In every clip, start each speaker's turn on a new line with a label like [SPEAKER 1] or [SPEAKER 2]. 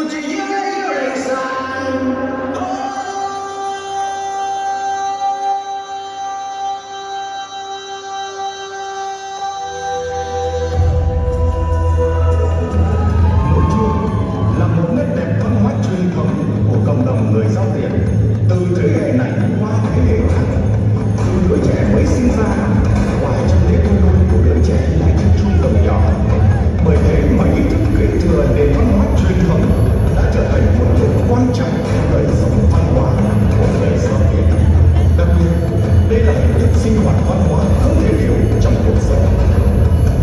[SPEAKER 1] 只因为有人散。Nỗi thương là một nét đẹp văn hóa truyền thống của cộng đồng người Dao Tiền, từ thế hệ này qua thế hệ khác. Từ đứa trẻ mới sinh ra, hoài trong thế thôi nôi của đứa trẻ lại như chuông đồng nhỏ. Bởi thế mà ý thức kế thừa nền văn hóa truyền thống đã trở thành một điều quan trọng trong đời sống văn hóa của người Dao Tiền. Đặc biệt, đây là hình thức sinh hoạt văn hóa không thể thiếu trong cuộc sống.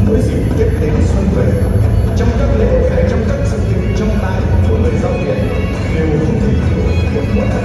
[SPEAKER 1] Mỗi dịp Tết đến xuân về, trong các lễ hay trong các sự kiện trọng đại của người Dao Tiền đều không thể thiếu việc món ăn.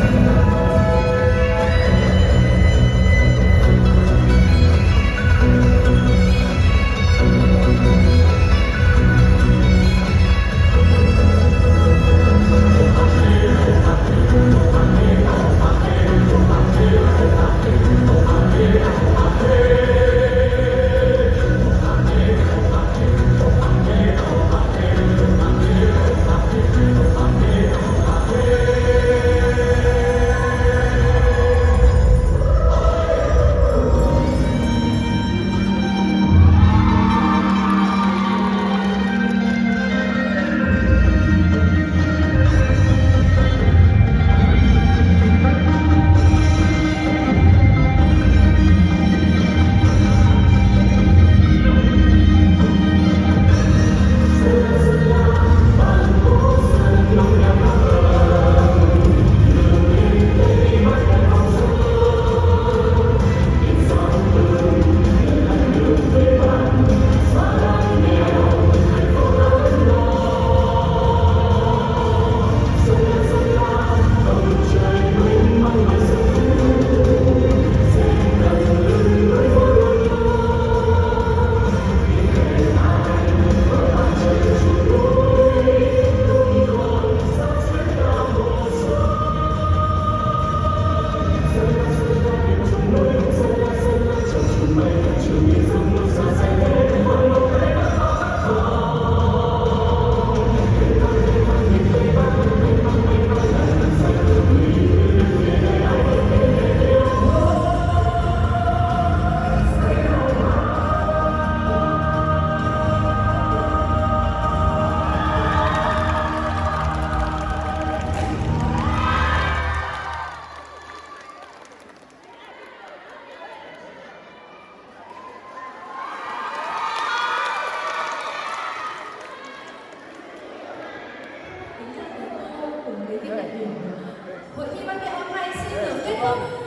[SPEAKER 2] Hội thi văn nghệ hôm nay xin được kết thúc.